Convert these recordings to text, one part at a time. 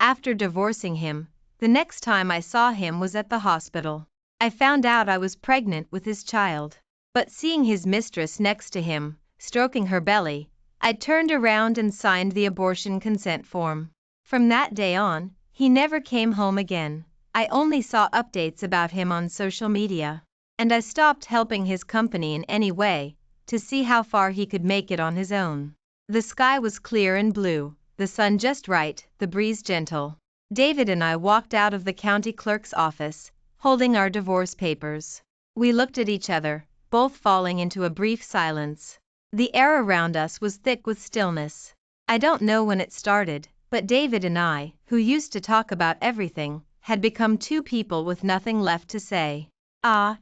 After divorcing him, the next time I saw him was at the hospital. I found out I was pregnant with his child. But seeing his mistress next to him, stroking her belly, I turned around and signed the abortion consent form. From that day on, he never came home again. I only saw updates about him on social media. And I stopped helping his company in any way, to see how far he could make it on his own. The sky was clear and blue, the sun just right, the breeze gentle. David and I walked out of the county clerk's office, holding our divorce papers. We looked at each other, both falling into a brief silence. The air around us was thick with stillness. I don't know when it started, but David and I, who used to talk about everything, had become two people with nothing left to say.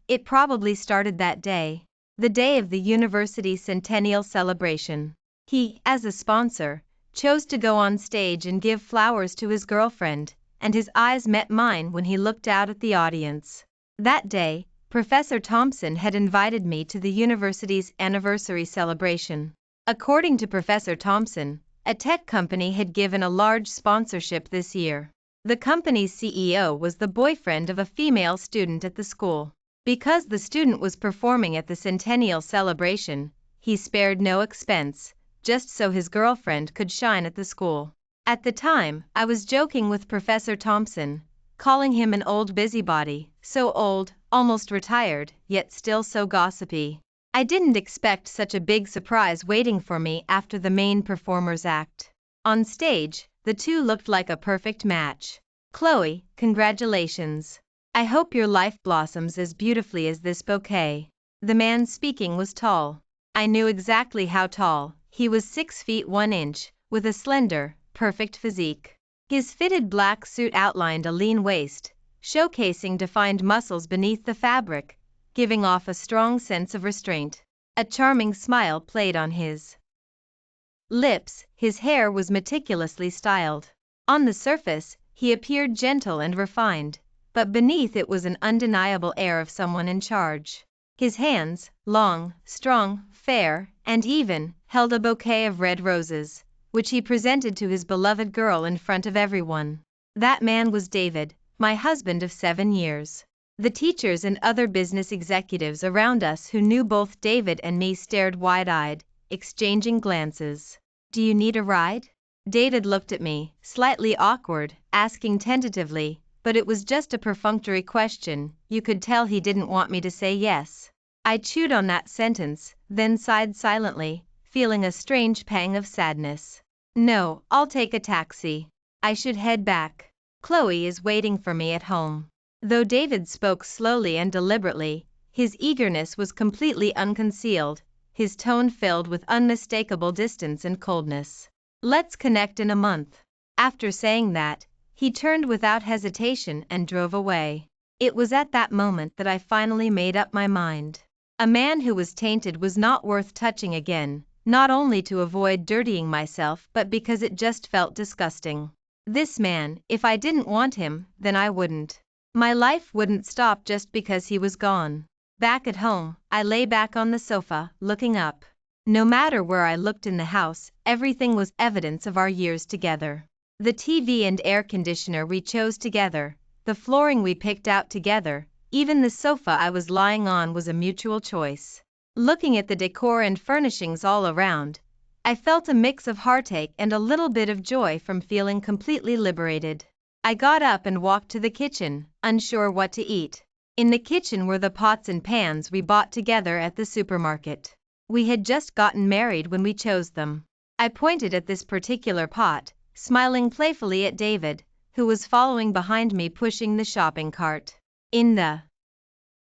It probably started that day. The day of the university centennial celebration. He, as a sponsor, chose to go on stage and give flowers to his girlfriend, and his eyes met mine when he looked out at the audience. That day, Professor Thompson had invited me to the university's anniversary celebration. According to Professor Thompson, a tech company had given a large sponsorship this year. The company's CEO was the boyfriend of a female student at the school. Because the student was performing at the centennial celebration, he spared no expense, just so his girlfriend could shine at the school. At the time, I was joking with Professor Thompson, calling him an old busybody, so old, almost retired, yet still so gossipy. I didn't expect such a big surprise waiting for me after the main performer's act. On stage, the two looked like a perfect match. Chloe, congratulations. I hope your life blossoms as beautifully as this bouquet. The man speaking was tall. I knew exactly how tall. He was 6 feet 1 inch, with a slender, perfect physique. His fitted black suit outlined a lean waist, showcasing defined muscles beneath the fabric, giving off a strong sense of restraint. A charming smile played on his lips. His hair was meticulously styled. On the surface, he appeared gentle and refined, but beneath it was an undeniable air of someone in charge. His hands, long, strong, fair, and even, held a bouquet of red roses, which he presented to his beloved girl in front of everyone. That man was David, my husband of 7 years. The teachers and other business executives around us who knew both David and me stared wide-eyed, exchanging glances. "Do you need a ride?" David looked at me, slightly awkward, asking tentatively, but it was just a perfunctory question. You could tell he didn't want me to say yes. I chewed on that sentence, then sighed silently, feeling a strange pang of sadness. "No, I'll take a taxi. I should head back. Chloe is waiting for me at home." Though David spoke slowly and deliberately, his eagerness was completely unconcealed, his tone filled with unmistakable distance and coldness. "Let's connect in a month." After saying that, he turned without hesitation and drove away. It was at that moment that I finally made up my mind. A man who was tainted was not worth touching again, not only to avoid dirtying myself but because it just felt disgusting. This man, if I didn't want him, then I wouldn't. My life wouldn't stop just because he was gone. Back at home, I lay back on the sofa, looking up. No matter where I looked in the house, everything was evidence of our years together. The TV and air conditioner we chose together, the flooring we picked out together, even the sofa I was lying on was a mutual choice. Looking at the decor and furnishings all around, I felt a mix of heartache and a little bit of joy from feeling completely liberated. I got up and walked to the kitchen, unsure what to eat. In the kitchen were the pots and pans we bought together at the supermarket. We had just gotten married when we chose them. I pointed at this particular pot, smiling playfully at David, who was following behind me pushing the shopping cart. In the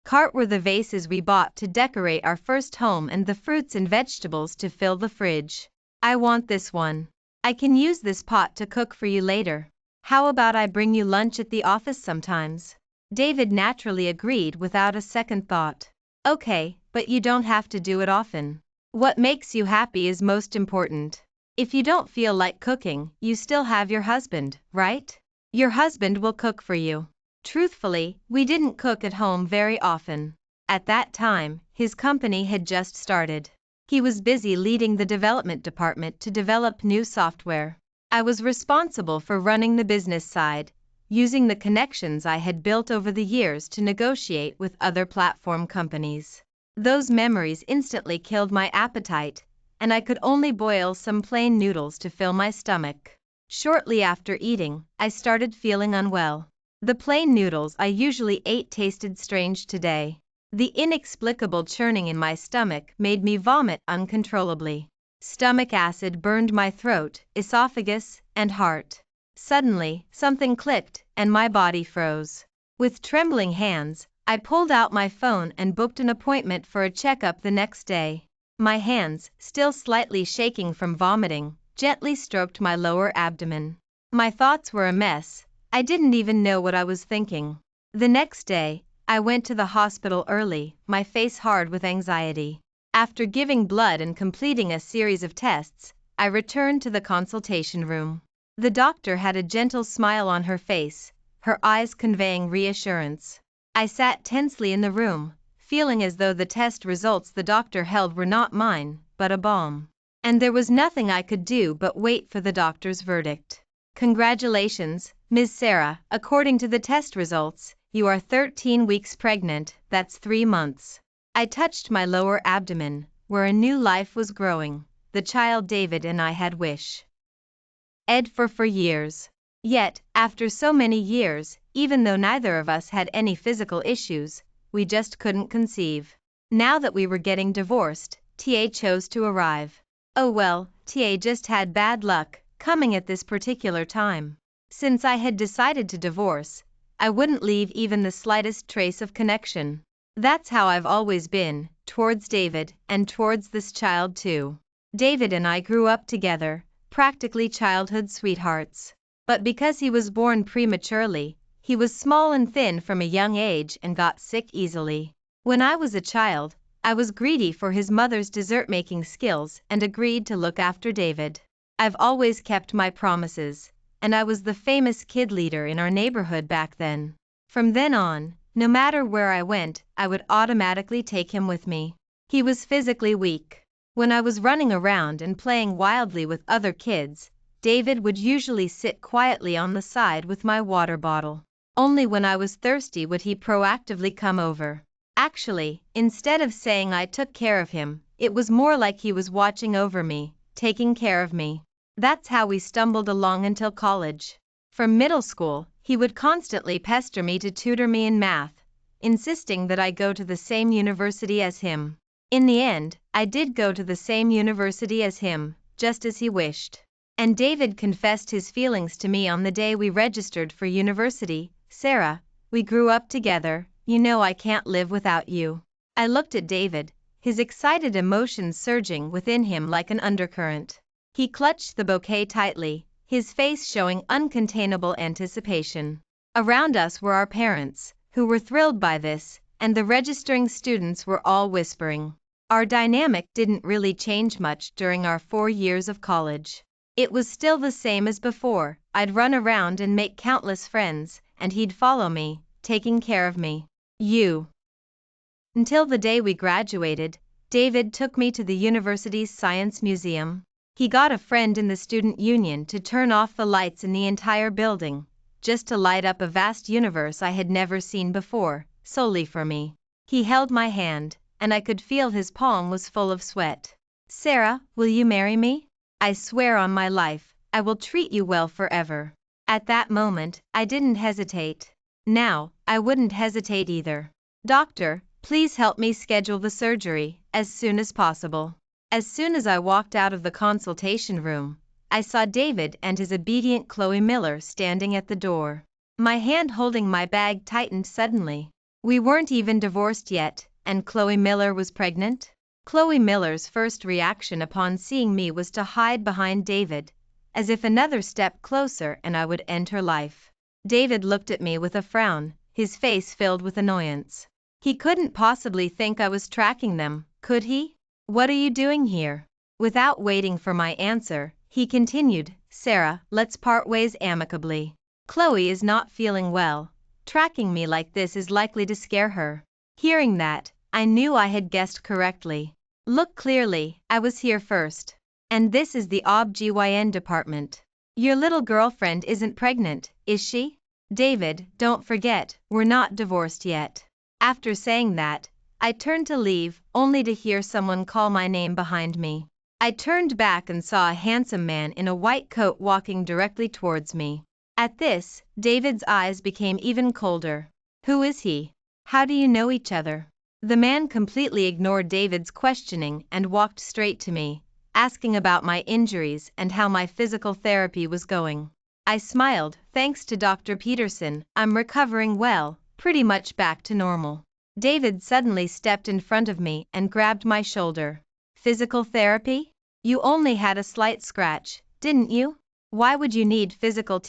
cart were the vases we bought to decorate our first home and the fruits and vegetables to fill the fridge. "I want this one. I can use this pot to cook for you later. How about I bring you lunch at the office sometimes?" David naturally agreed without a second thought. "Okay, but you don't have to do it often. What makes you happy is most important. If you don't feel like cooking, you still have your husband, right? Your husband will cook for you." Truthfully, we didn't cook at home very often. At that time, his company had just started. He was busy leading the development department to develop new software. I was responsible for running the business side, using the connections I had built over the years to negotiate with other platform companies. Those memories instantly killed my appetite, and I could only boil some plain noodles to fill my stomach. Shortly after eating, I started feeling unwell. The plain noodles I usually ate tasted strange today. The inexplicable churning in my stomach made me vomit uncontrollably. Stomach acid burned my throat, esophagus, and heart. Suddenly, something clicked, and my body froze. With trembling hands, I pulled out my phone and booked an appointment for a checkup the next day. My hands, still slightly shaking from vomiting, gently stroked my lower abdomen. My thoughts were a mess. I didn't even know what I was thinking. The next day, I went to the hospital early, my face hard with anxiety. After giving blood and completing a series of tests, I returned to the consultation room. The doctor had a gentle smile on her face, her eyes conveying reassurance. I sat tensely in the room, feeling as though the test results the doctor held were not mine, but a bomb. And there was nothing I could do but wait for the doctor's verdict. "Congratulations, Ms. Sarah, according to the test results, you are 13 weeks pregnant, that's 3 months. I touched my lower abdomen, where a new life was growing, the child David and I had wished for years. Yet, after so many years, even though neither of us had any physical issues, we just couldn't conceive. Now that we were getting divorced, TA chose to arrive. Oh well, TA just had bad luck, coming at this particular time. Since I had decided to divorce, I wouldn't leave even the slightest trace of connection. That's how I've always been, towards David, and towards this child too. David and I grew up together, practically childhood sweethearts. But because he was born prematurely, he was small and thin from a young age and got sick easily. When I was a child, I was greedy for his mother's dessert-making skills and agreed to look after David. I've always kept my promises, and I was the famous kid leader in our neighborhood back then. From then on, no matter where I went, I would automatically take him with me. He was physically weak. When I was running around and playing wildly with other kids, David would usually sit quietly on the side with my water bottle. Only when I was thirsty would he proactively come over. Actually, instead of saying I took care of him, it was more like he was watching over me, taking care of me. That's how we stumbled along until college. From middle school, he would constantly pester me to tutor me in math, insisting that I go to the same university as him. In the end, I did go to the same university as him, just as he wished. And David confessed his feelings to me on the day we registered for university. "Sarah, we grew up together, you know I can't live without you." I looked at David, his excited emotions surging within him like an undercurrent. He clutched the bouquet tightly, his face showing uncontainable anticipation. Around us were our parents, who were thrilled by this, and the registering students were all whispering. Our dynamic didn't really change much during our 4 years of college. It was still the same as before. I'd run around and make countless friends, and he'd follow me, taking care of me. Until the day we graduated, David took me to the university's science museum. He got a friend in the student union to turn off the lights in the entire building, just to light up a vast universe I had never seen before, solely for me. He held my hand, and I could feel his palm was full of sweat. "Sarah, will you marry me? I swear on my life, I will treat you well forever." At that moment, I didn't hesitate. Now, I wouldn't hesitate either. "Doctor, please help me schedule the surgery, as soon as possible." As soon as I walked out of the consultation room, I saw David and his obedient Chloe Miller standing at the door. My hand holding my bag tightened suddenly. We weren't even divorced yet, and Chloe Miller was pregnant? Chloe Miller's first reaction upon seeing me was to hide behind David, as if another step closer and I would end her life. David looked at me with a frown, his face filled with annoyance. He couldn't possibly think I was tracking them, could he? "What are you doing here?" Without waiting for my answer, he continued, "Sarah, let's part ways amicably. Chloe is not feeling well. Tracking me like this is likely to scare her." Hearing that, I knew I had guessed correctly. "Look clearly, I was here first. And this is the OB-GYN department. Your little girlfriend isn't pregnant, is she? David, don't forget, we're not divorced yet. After saying that, I turned to leave, only to hear someone call my name behind me. I turned back and saw a handsome man in a white coat walking directly towards me. At this, David's eyes became even colder. Who is he? How do you know each other? The man completely ignored David's questioning and walked straight to me, asking about my injuries and how my physical therapy was going. I smiled. Thanks to Dr. Peterson, I'm recovering well, pretty much back to normal. David suddenly stepped in front of me and grabbed my shoulder. Physical therapy? You only had a slight scratch, didn't you? Why would you need physical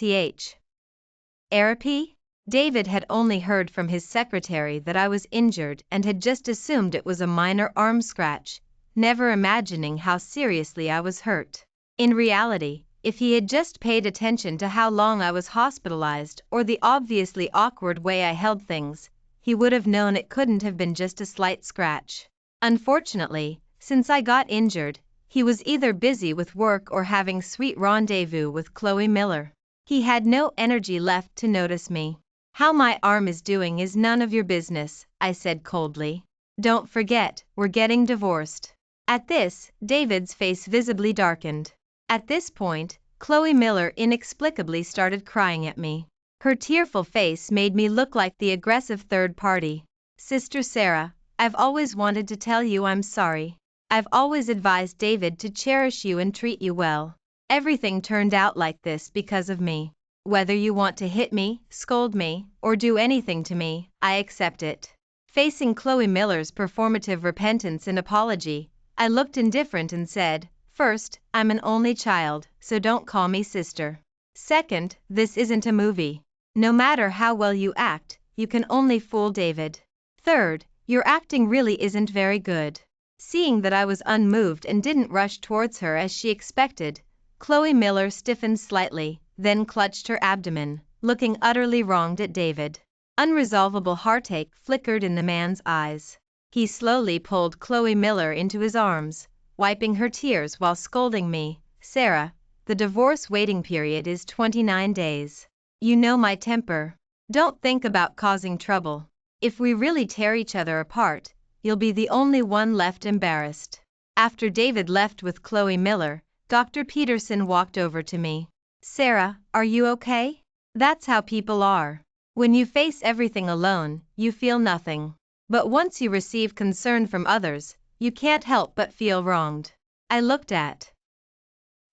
therapy? David had only heard from his secretary that I was injured and had just assumed it was a minor arm scratch, never imagining how seriously I was hurt. In reality, if he had just paid attention to how long I was hospitalized or the obviously awkward way I held things, he would have known it couldn't have been just a slight scratch. Unfortunately, since I got injured, he was either busy with work or having sweet rendezvous with Chloe Miller. He had no energy left to notice me. How my arm is doing is none of your business, I said coldly. Don't forget, we're getting divorced. At this, David's face visibly darkened. At this point, Chloe Miller inexplicably started crying at me. Her tearful face made me look like the aggressive third party. Sister Sarah, I've always wanted to tell you I'm sorry. I've always advised David to cherish you and treat you well. Everything turned out like this because of me. Whether you want to hit me, scold me, or do anything to me, I accept it. Facing Chloe Miller's performative repentance and apology, I looked indifferent and said, first, I'm an only child, so don't call me sister. Second, this isn't a movie. No matter how well you act, you can only fool David. Third, your acting really isn't very good. Seeing that I was unmoved and didn't rush towards her as she expected, Chloe Miller stiffened slightly, then clutched her abdomen, looking utterly wronged at David. Unresolvable heartache flickered in the man's eyes. He slowly pulled Chloe Miller into his arms, wiping her tears while scolding me. Sarah, the divorce waiting period is 29 days. You know my temper. Don't think about causing trouble. If we really tear each other apart, you'll be the only one left embarrassed. After David left with Chloe Miller, Dr. Peterson walked over to me. Sarah, are you okay? That's how people are. When you face everything alone, you feel nothing. But once you receive concern from others, you can't help but feel wronged. I looked at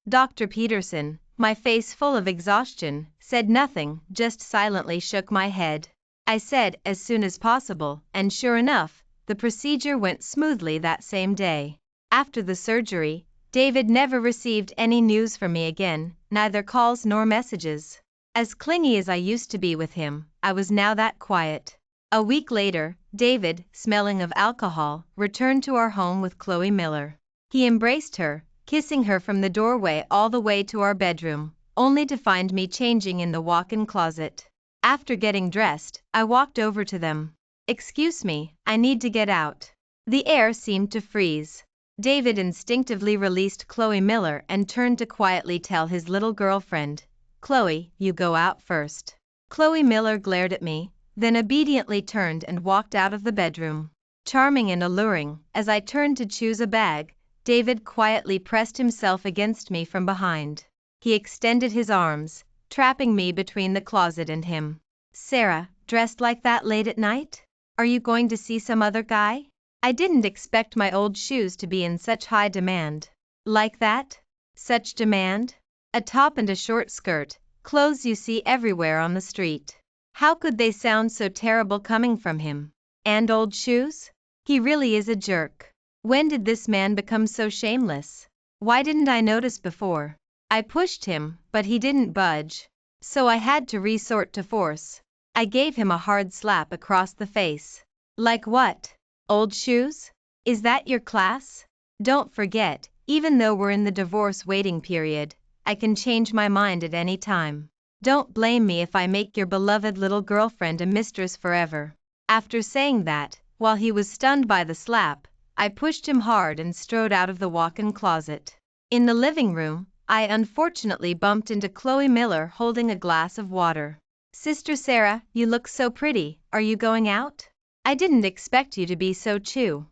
Dr. Peterson, my face full of exhaustion, said nothing, just silently shook my head. I said, as soon as possible, and sure enough, the procedure went smoothly that same day. After the surgery, David never received any news from me again, neither calls nor messages. As clingy as I used to be with him, I was now that quiet. A week later, David, smelling of alcohol, returned to our home with Chloe Miller. He embraced her, kissing her from the doorway all the way to our bedroom, only to find me changing in the walk-in closet. After getting dressed, I walked over to them. Excuse me, I need to get out. The air seemed to freeze. David instinctively released Chloe Miller and turned to quietly tell his little girlfriend, Chloe, you go out first. Chloe Miller glared at me, then obediently turned and walked out of the bedroom. Charming and alluring, as I turned to choose a bag, David quietly pressed himself against me from behind. He extended his arms, trapping me between the closet and him. Sarah, dressed like that late at night? Are you going to see some other guy? I didn't expect my old shoes to be in such high demand. Like that? Such demand? A top and a short skirt, clothes you see everywhere on the street. How could they sound so terrible coming from him? And old shoes? He really is a jerk. When did this man become so shameless? Why didn't I notice before? I pushed him, but he didn't budge. So I had to resort to force. I gave him a hard slap across the face. Like what? Old shoes? Is that your class? Don't forget, even though we're in the divorce waiting period, I can change my mind at any time. Don't blame me if I make your beloved little girlfriend a mistress forever. After saying that, while he was stunned by the slap, I pushed him hard and strode out of the walk-in closet. In the living room, I unfortunately bumped into Chloe Miller holding a glass of water. Sister Sarah, you look so pretty, are you going out? I didn't expect you to be so choo.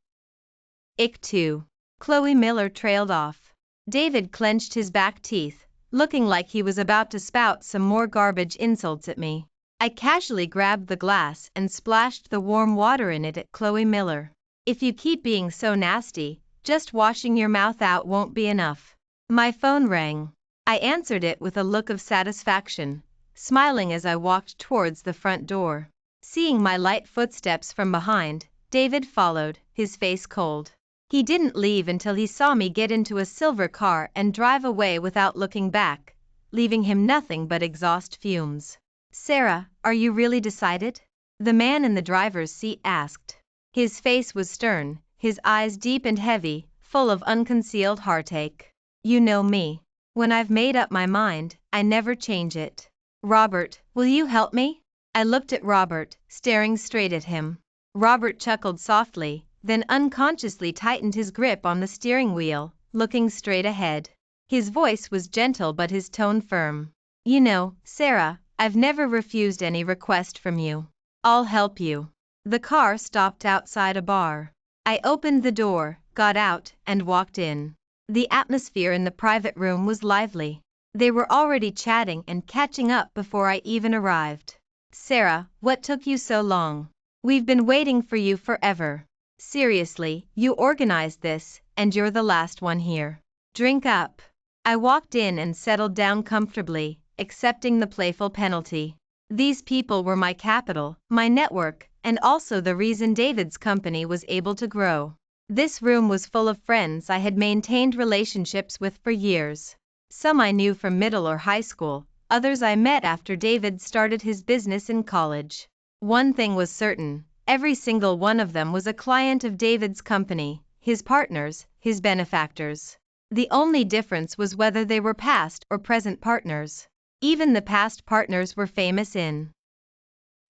Ick too. Chloe Miller trailed off. David clenched his back teeth, looking like he was about to spout some more garbage insults at me. I casually grabbed the glass and splashed the warm water in it at Chloe Miller. If you keep being so nasty, just washing your mouth out won't be enough. My phone rang. I answered it with a look of satisfaction, smiling as I walked towards the front door. Seeing my light footsteps from behind, David followed, his face cold. He didn't leave until he saw me get into a silver car and drive away without looking back, leaving him nothing but exhaust fumes. Sarah, are you really decided? The man in the driver's seat asked. His face was stern, his eyes deep and heavy, full of unconcealed heartache. You know me. When I've made up my mind, I never change it. Robert, will you help me? I looked at Robert, staring straight at him. Robert chuckled softly, then unconsciously tightened his grip on the steering wheel, looking straight ahead. His voice was gentle but his tone firm. You know, Sarah, I've never refused any request from you. I'll help you. The car stopped outside a bar. I opened the door, got out, and walked in. The atmosphere in the private room was lively. They were already chatting and catching up before I even arrived. Sarah, what took you so long? We've been waiting for you forever. Seriously, you organized this, and you're the last one here. Drink up. I walked in and settled down comfortably, accepting the playful penalty. These people were my capital, my network, and also the reason David's company was able to grow. This room was full of friends I had maintained relationships with for years. Some I knew from middle or high school, others I met after David started his business in college. One thing was certain. Every single one of them was a client of David's company, his partners, his benefactors. The only difference was whether they were past or present partners. Even the past partners were famous in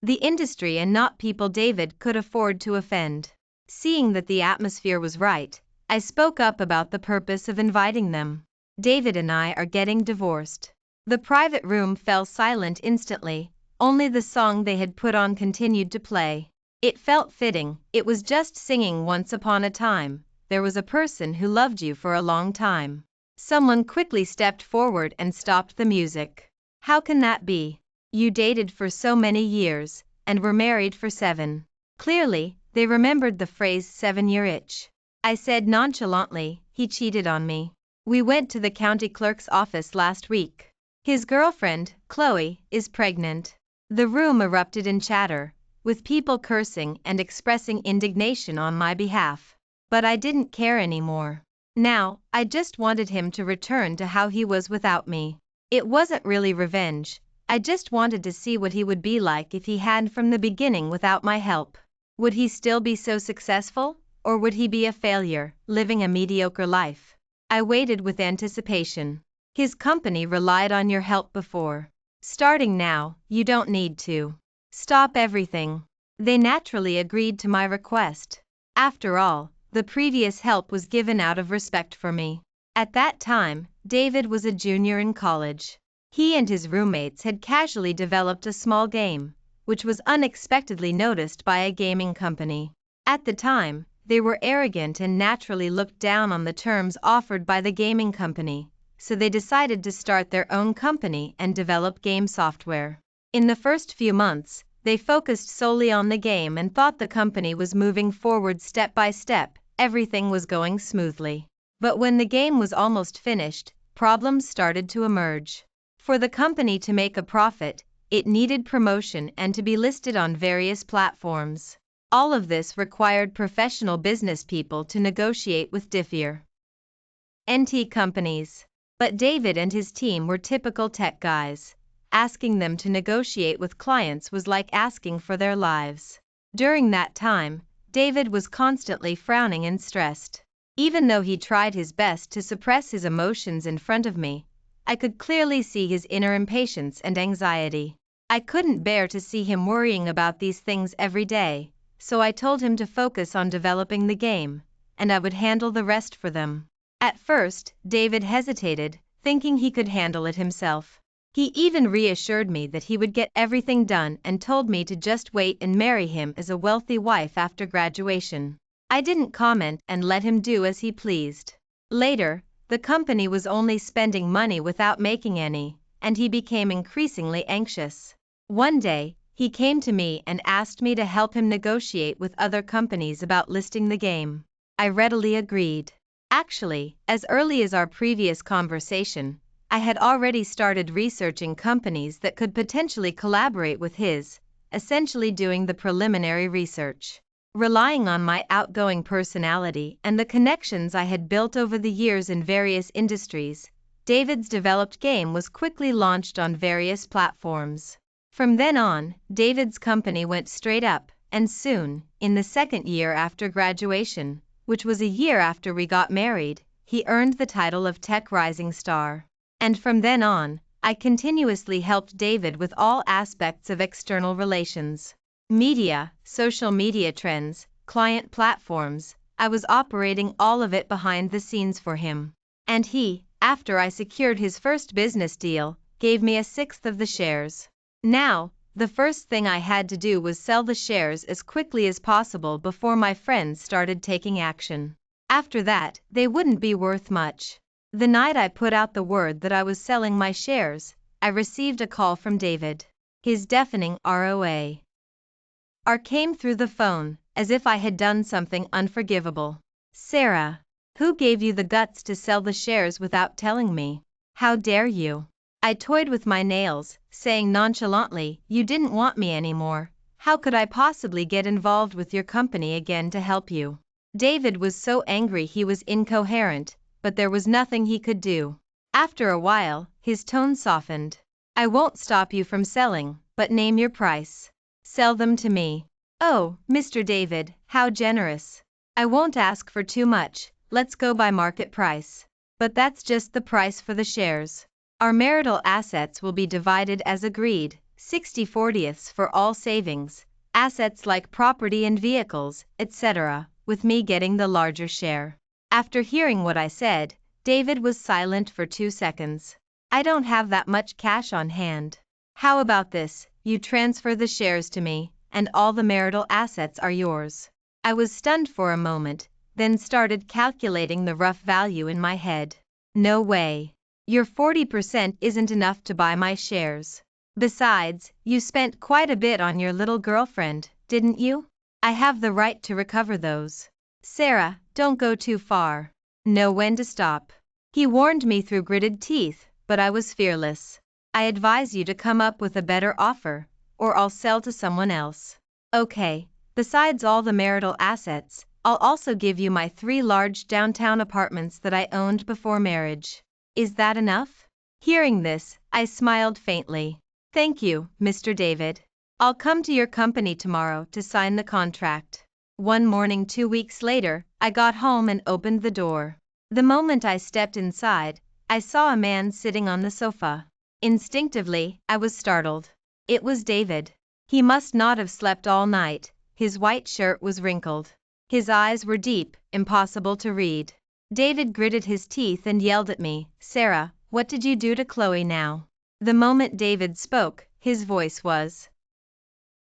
the industry and not people David could afford to offend. Seeing that the atmosphere was right, I spoke up about the purpose of inviting them. David and I are getting divorced. The private room fell silent instantly, only the song they had put on continued to play. It felt fitting, it was just singing Once Upon a Time, there was a person who loved you for a long time. Someone quickly stepped forward and stopped the music. How can that be? You dated for so many years, and were married for 7. Clearly, they remembered the phrase 7-year itch. I said nonchalantly, he cheated on me. We went to the county clerk's office last week. His girlfriend, Chloe, is pregnant. The room erupted in chatter, with people cursing and expressing indignation on my behalf. But I didn't care anymore. Now, I just wanted him to return to how he was without me. It wasn't really revenge, I just wanted to see what he would be like if he had from the beginning without my help. Would he still be so successful, or would he be a failure, living a mediocre life? I waited with anticipation. His company relied on your help before. Starting now, you don't need to. Stop everything. They naturally agreed to my request. After all, the previous help was given out of respect for me. At that time, David was a junior in college. He and his roommates had casually developed a small game, which was unexpectedly noticed by a gaming company. At the time, they were arrogant and naturally looked down on the terms offered by the gaming company, so they decided to start their own company and develop game software. In the first few months, they focused solely on the game and thought the company was moving forward step by step, everything was going smoothly. But when the game was almost finished, problems started to emerge. For the company to make a profit, it needed promotion and to be listed on various platforms. All of this required professional business people to negotiate with different NT companies. But David and his team were typical tech guys. Asking them to negotiate with clients was like asking for their lives. During that time, David was constantly frowning and stressed. Even though he tried his best to suppress his emotions in front of me, I could clearly see his inner impatience and anxiety. I couldn't bear to see him worrying about these things every day, so I told him to focus on developing the game, and I would handle the rest for them. At first, David hesitated, thinking he could handle it himself. He even reassured me that he would get everything done and told me to just wait and marry him as a wealthy wife after graduation. I didn't comment and let him do as he pleased. Later, the company was only spending money without making any, and he became increasingly anxious. One day, he came to me and asked me to help him negotiate with other companies about listing the game. I readily agreed. Actually, as early as our previous conversation, I had already started researching companies that could potentially collaborate with his, essentially doing the preliminary research. Relying on my outgoing personality and the connections I had built over the years in various industries, David's developed game was quickly launched on various platforms. From then on, David's company went straight up, and soon, in the second year after graduation, which was a year after we got married, he earned the title of Tech Rising Star. And from then on, I continuously helped David with all aspects of external relations. Media, social media trends, client platforms, I was operating all of it behind the scenes for him. And he, after I secured his first business deal, gave me a sixth of the shares. Now, the first thing I had to do was sell the shares as quickly as possible before my friends started taking action. After that, they wouldn't be worth much. The night I put out the word that I was selling my shares, I received a call from David. His deafening ROA came through the phone, as if I had done something unforgivable. Sarah, who gave you the guts to sell the shares without telling me? How dare you? I toyed with my nails, saying nonchalantly, you didn't want me anymore. How could I possibly get involved with your company again to help you? David was so angry he was incoherent, but there was nothing he could do. After a while, his tone softened. I won't stop you from selling, but name your price. Sell them to me. Oh, Mr. David, how generous. I won't ask for too much, let's go by market price. But that's just the price for the shares. Our marital assets will be divided as agreed, 60/40ths for all savings, assets like property and vehicles, etc., with me getting the larger share. After hearing what I said, David was silent for 2 seconds. I don't have that much cash on hand. How about this, you transfer the shares to me, and all the marital assets are yours. I was stunned for a moment, then started calculating the rough value in my head. No way. Your 40% isn't enough to buy my shares. Besides, you spent quite a bit on your little girlfriend, didn't you? I have the right to recover those. Sarah, don't go too far. Know when to stop. He warned me through gritted teeth, but I was fearless. I advise you to come up with a better offer, or I'll sell to someone else. Okay, besides all the marital assets, I'll also give you my 3 large downtown apartments that I owned before marriage. Is that enough? Hearing this, I smiled faintly. Thank you, Mr. David. I'll come to your company tomorrow to sign the contract. One morning 2 weeks later, I got home and opened the door. The moment I stepped inside, I saw a man sitting on the sofa. Instinctively, I was startled. It was David. He must not have slept all night. His white shirt was wrinkled. His eyes were deep, impossible to read. David gritted his teeth and yelled at me, Sarah, what did you do to Chloe now? The moment David spoke, his voice was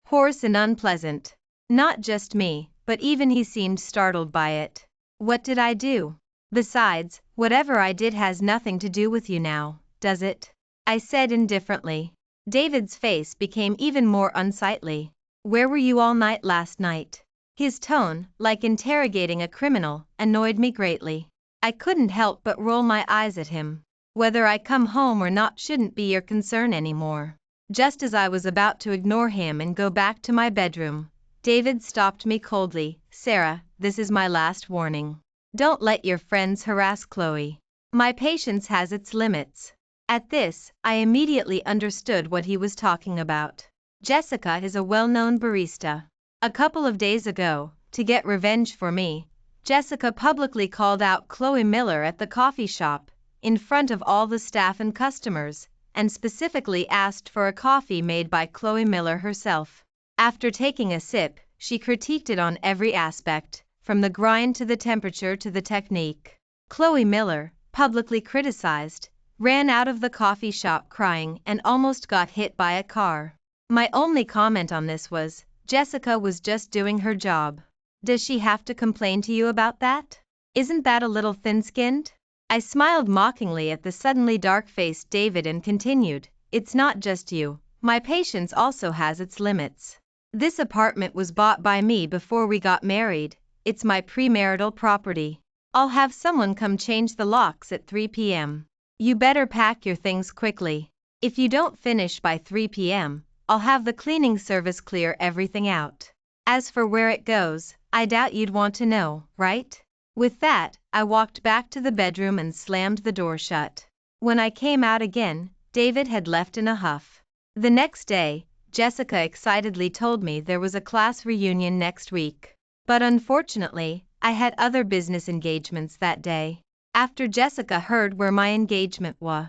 hoarse and unpleasant. Not just me, but even he seemed startled by it. What did I do? Besides, whatever I did has nothing to do with you now, does it? I said indifferently. David's face became even more unsightly. Where were you all night last night? His tone, like interrogating a criminal, annoyed me greatly. I couldn't help but roll my eyes at him. Whether I come home or not shouldn't be your concern anymore. Just as I was about to ignore him and go back to my bedroom, David stopped me coldly. Sarah, this is my last warning. Don't let your friends harass Chloe. My patience has its limits. At this, I immediately understood what he was talking about. Jessica is a well-known barista. A couple of days ago, to get revenge for me, Jessica publicly called out Chloe Miller at the coffee shop, in front of all the staff and customers, and specifically asked for a coffee made by Chloe Miller herself. After taking a sip, she critiqued it on every aspect, from the grind to the temperature to the technique. Chloe Miller, publicly criticized, ran out of the coffee shop crying and almost got hit by a car. My only comment on this was, Jessica was just doing her job. Does she have to complain to you about that? Isn't that a little thin-skinned? I smiled mockingly at the suddenly dark-faced David and continued, it's not just you, my patience also has its limits. This apartment was bought by me before we got married, it's my premarital property. I'll have someone come change the locks at 3 p.m. You better pack your things quickly. If you don't finish by 3 p.m., I'll have the cleaning service clear everything out. As for where it goes, I doubt you'd want to know, right? With that, I walked back to the bedroom and slammed the door shut. When I came out again, David had left in a huff. The next day, Jessica excitedly told me there was a class reunion next week. But unfortunately, I had other business engagements that day. After Jessica heard where my engagement was,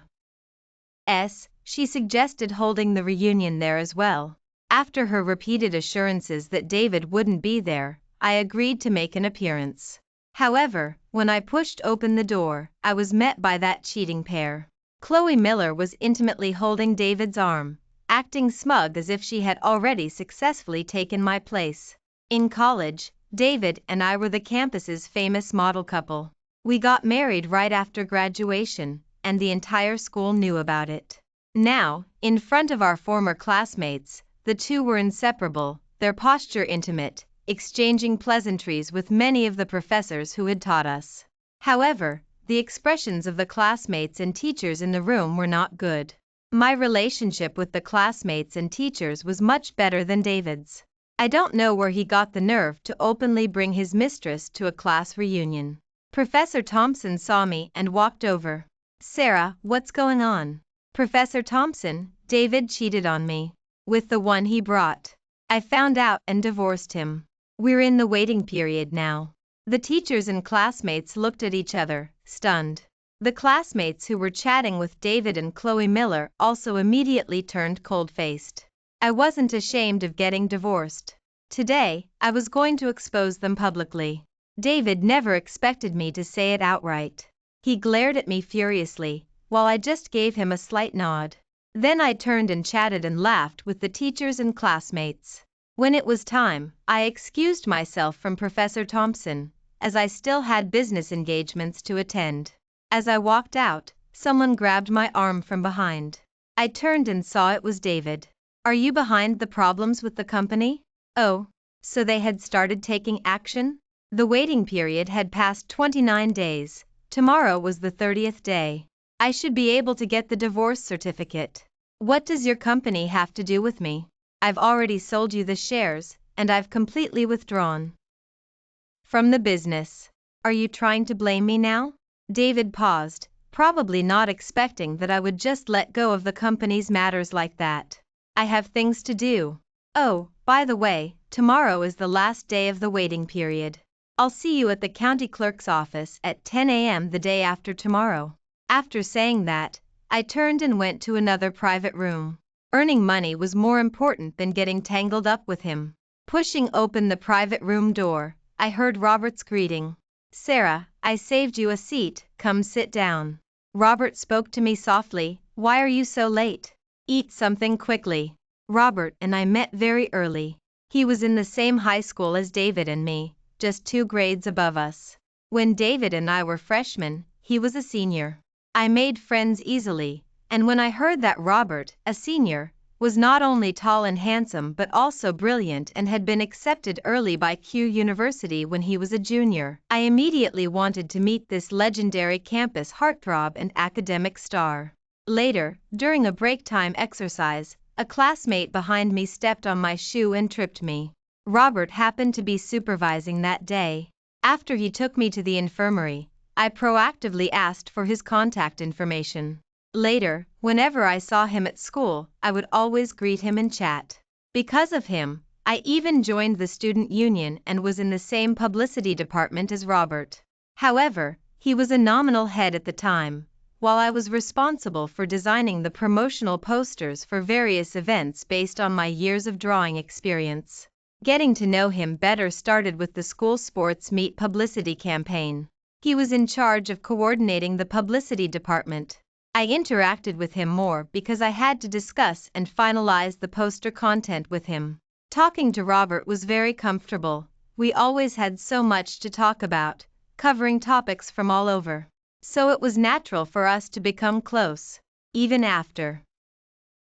she suggested holding the reunion there as well. After her repeated assurances that David wouldn't be there, I agreed to make an appearance. However, when I pushed open the door, I was met by that cheating pair. Chloe Miller was intimately holding David's arm, acting smug as if she had already successfully taken my place. In college, David and I were the campus's famous model couple. We got married right after graduation, and the entire school knew about it. Now, in front of our former classmates, the two were inseparable, their posture intimate, exchanging pleasantries with many of the professors who had taught us. However, the expressions of the classmates and teachers in the room were not good. My relationship with the classmates and teachers was much better than David's. I don't know where he got the nerve to openly bring his mistress to a class reunion. Professor Thompson saw me and walked over. Sarah, what's going on? Professor Thompson, David cheated on me. With the one he brought. I found out and divorced him. We're in the waiting period now. The teachers and classmates looked at each other, stunned. The classmates who were chatting with David and Chloe Miller also immediately turned cold-faced. I wasn't ashamed of getting divorced. Today, I was going to expose them publicly. David never expected me to say it outright. He glared at me furiously, while I just gave him a slight nod. Then I turned and chatted and laughed with the teachers and classmates. When it was time, I excused myself from Professor Thompson, as I still had business engagements to attend. As I walked out, someone grabbed my arm from behind. I turned and saw it was David. Are you behind the problems with the company? Oh, so they had started taking action? The waiting period had passed 29 days. Tomorrow was the 30th day. I should be able to get the divorce certificate. What does your company have to do with me? I've already sold you the shares, and I've completely withdrawn from the business. Are you trying to blame me now? David paused, probably not expecting that I would just let go of the company's matters like that. I have things to do. Oh, by the way, tomorrow is the last day of the waiting period. I'll see you at the county clerk's office at 10 a.m. the day after tomorrow. After saying that, I turned and went to another private room. Earning money was more important than getting tangled up with him. Pushing open the private room door, I heard Robert's greeting. Sarah, I saved you a seat, come sit down. Robert spoke to me softly, why are you so late? Eat something quickly. Robert and I met very early. He was in the same high school as David and me, just 2 grades above us. When David and I were freshmen, he was a senior. I made friends easily, and when I heard that Robert, a senior, was not only tall and handsome but also brilliant and had been accepted early by Q University when he was a junior, I immediately wanted to meet this legendary campus heartthrob and academic star. Later, during a break time exercise, a classmate behind me stepped on my shoe and tripped me. Robert happened to be supervising that day. After he took me to the infirmary, I proactively asked for his contact information. Later, whenever I saw him at school, I would always greet him and chat. Because of him, I even joined the student union and was in the same publicity department as Robert. However, he was a nominal head at the time, while I was responsible for designing the promotional posters for various events based on my years of drawing experience. Getting to know him better started with the school sports meet publicity campaign. He was in charge of coordinating the publicity department. I interacted with him more because I had to discuss and finalize the poster content with him. Talking to Robert was very comfortable. We always had so much to talk about, covering topics from all over. So it was natural for us to become close. Even after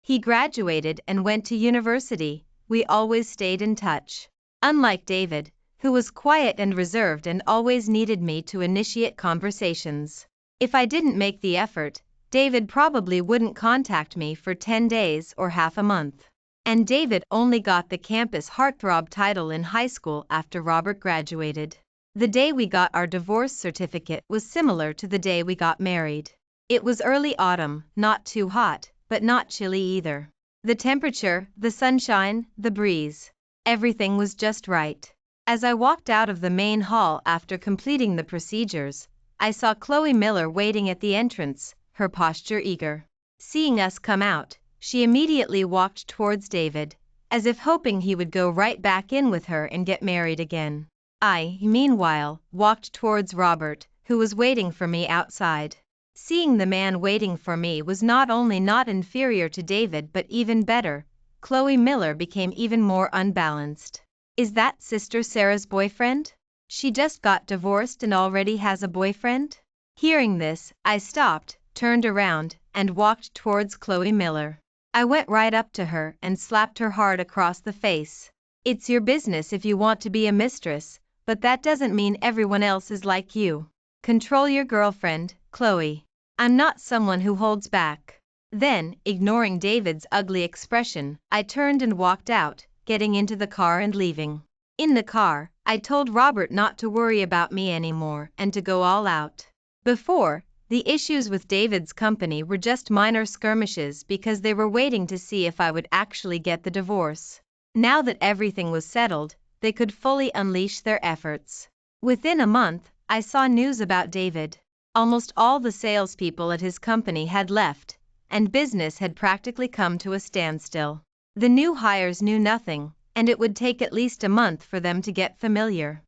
he graduated and went to university, we always stayed in touch. Unlike David, who was quiet and reserved and always needed me to initiate conversations. If I didn't make the effort, David probably wouldn't contact me for 10 days or half a month. And David only got the campus heartthrob title in high school after Robert graduated. The day we got our divorce certificate was similar to the day we got married. It was early autumn, not too hot, but not chilly either. The temperature, the sunshine, the breeze, everything was just right. As I walked out of the main hall after completing the procedures, I saw Chloe Miller waiting at the entrance, her posture eager. Seeing us come out, she immediately walked towards David, as if hoping he would go right back in with her and get married again. I, meanwhile, walked towards Robert, who was waiting for me outside. Seeing the man waiting for me was not only not inferior to David but even better. Chloe Miller became even more unbalanced. Is that Sister Sarah's boyfriend? She just got divorced and already has a boyfriend? Hearing this, I stopped, turned around, and walked towards Chloe Miller. I went right up to her and slapped her hard across the face. It's your business if you want to be a mistress, but that doesn't mean everyone else is like you. Control your girlfriend, Chloe. I'm not someone who holds back. Then, ignoring David's ugly expression, I turned and walked out, getting into the car and leaving. In the car, I told Robert not to worry about me anymore and to go all out. Before, the issues with David's company were just minor skirmishes because they were waiting to see if I would actually get the divorce. Now that everything was settled, they could fully unleash their efforts. Within a month, I saw news about David. Almost all the salespeople at his company had left, and business had practically come to a standstill. The new hires knew nothing, and it would take at least a month for them to get familiar.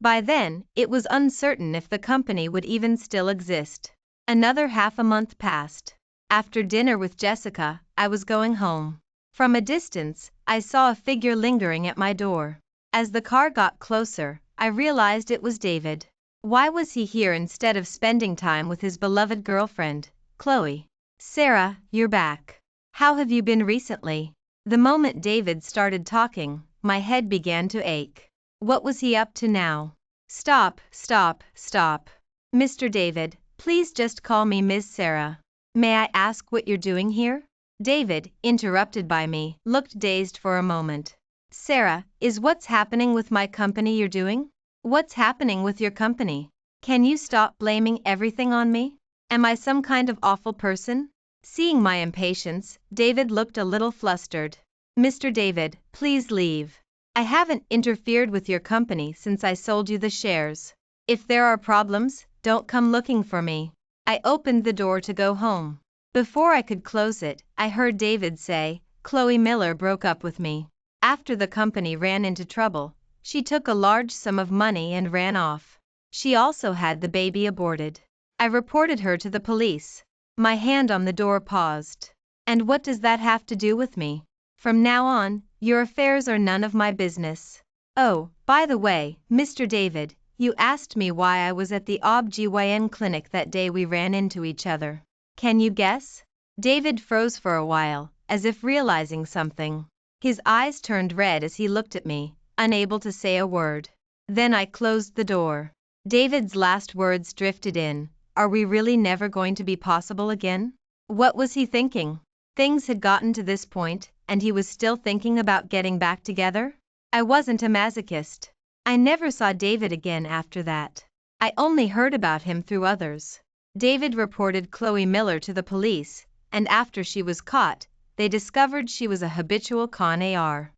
By then, it was uncertain if the company would even still exist. Another half a month passed. After dinner with Jessica, I was going home. From a distance, I saw a figure lingering at my door. As the car got closer, I realized it was David. Why was he here instead of spending time with his beloved girlfriend, Chloe? Sarah, you're back. How have you been recently? The moment David started talking, my head began to ache. What was he up to now? Stop. Mr. David, please just call me Ms. Sarah. May I ask what you're doing here? David, interrupted by me, looked dazed for a moment. Sarah, is what's happening with my company you're doing? What's happening with your company? Can you stop blaming everything on me? Am I some kind of awful person? Seeing my impatience, David looked a little flustered. Mr. David, please leave. I haven't interfered with your company since I sold you the shares. If there are problems, don't come looking for me. I opened the door to go home. Before I could close it, I heard David say, Chloe Miller broke up with me. After the company ran into trouble, she took a large sum of money and ran off. She also had the baby aborted. I reported her to the police. My hand on the door paused. And what does that have to do with me? From now on, your affairs are none of my business. Oh, by the way, Mr. David, you asked me why I was at the OB/GYN clinic that day we ran into each other. Can you guess? David froze for a while, as if realizing something. His eyes turned red as he looked at me, unable to say a word. Then I closed the door. David's last words drifted in. Are we really never going to be possible again? What was he thinking? Things had gotten to this point, and he was still thinking about getting back together? I wasn't a masochist. I never saw David again after that. I only heard about him through others. David reported Chloe Miller to the police, and after she was caught, they discovered she was a habitual con artist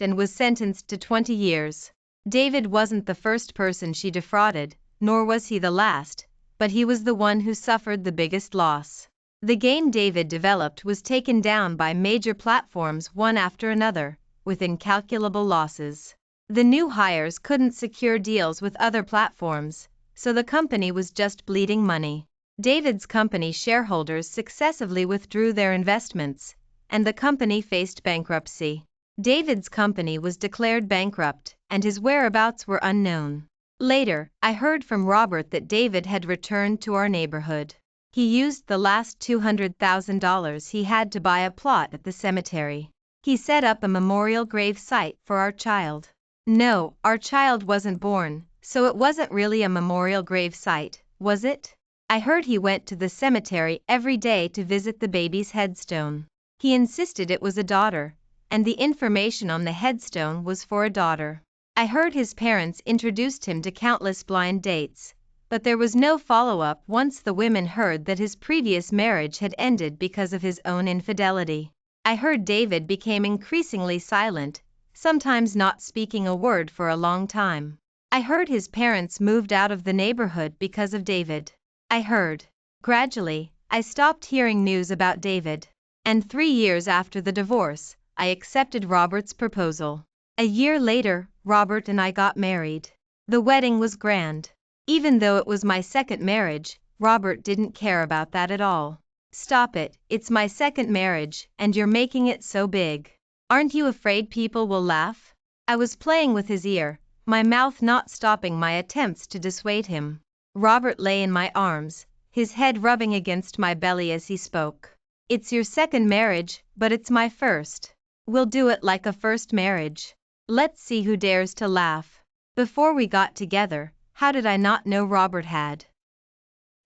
and was sentenced to 20 years. David wasn't the first person she defrauded, nor was he the last, but he was the one who suffered the biggest loss. The game David developed was taken down by major platforms one after another, with incalculable losses. The new hires couldn't secure deals with other platforms, so the company was just bleeding money. David's company shareholders successively withdrew their investments, and the company faced bankruptcy. David's company was declared bankrupt, and his whereabouts were unknown. Later, I heard from Robert that David had returned to our neighborhood. He used the last $200,000 he had to buy a plot at the cemetery. He set up a memorial grave site for our child. No, our child wasn't born, so it wasn't really a memorial grave site, was it? I heard he went to the cemetery every day to visit the baby's headstone. He insisted it was a daughter, and the information on the headstone was for a daughter. I heard his parents introduced him to countless blind dates, but there was no follow-up once the women heard that his previous marriage had ended because of his own infidelity. I heard David became increasingly silent, sometimes not speaking a word for a long time. I heard his parents moved out of the neighborhood because of David. I heard. Gradually, I stopped hearing news about David. And 3 years after the divorce, I accepted Robert's proposal. A year later, Robert and I got married. The wedding was grand. Even though it was my second marriage, Robert didn't care about that at all. Stop it, it's my second marriage, and you're making it so big. Aren't you afraid people will laugh? I was playing with his ear, my mouth not stopping my attempts to dissuade him. Robert lay in my arms, his head rubbing against my belly as he spoke. It's your second marriage, but it's my first. We'll do it like a first marriage. Let's see who dares to laugh. Before we got together, how did I not know Robert had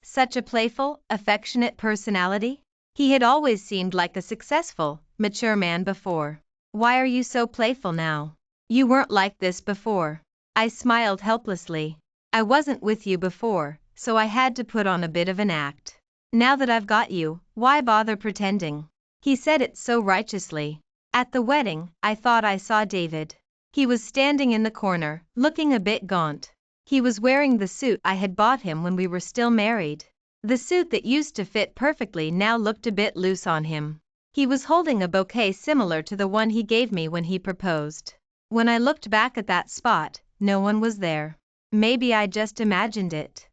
such a playful, affectionate personality? He had always seemed like a successful, mature man before. Why are you so playful now? You weren't like this before. I smiled helplessly. I wasn't with you before, so I had to put on a bit of an act. Now that I've got you, why bother pretending? He said it so righteously. At the wedding, I thought I saw David. He was standing in the corner, looking a bit gaunt. He was wearing the suit I had bought him when we were still married. The suit that used to fit perfectly now looked a bit loose on him. He was holding a bouquet similar to the one he gave me when he proposed. When I looked back at that spot, no one was there. Maybe I just imagined it.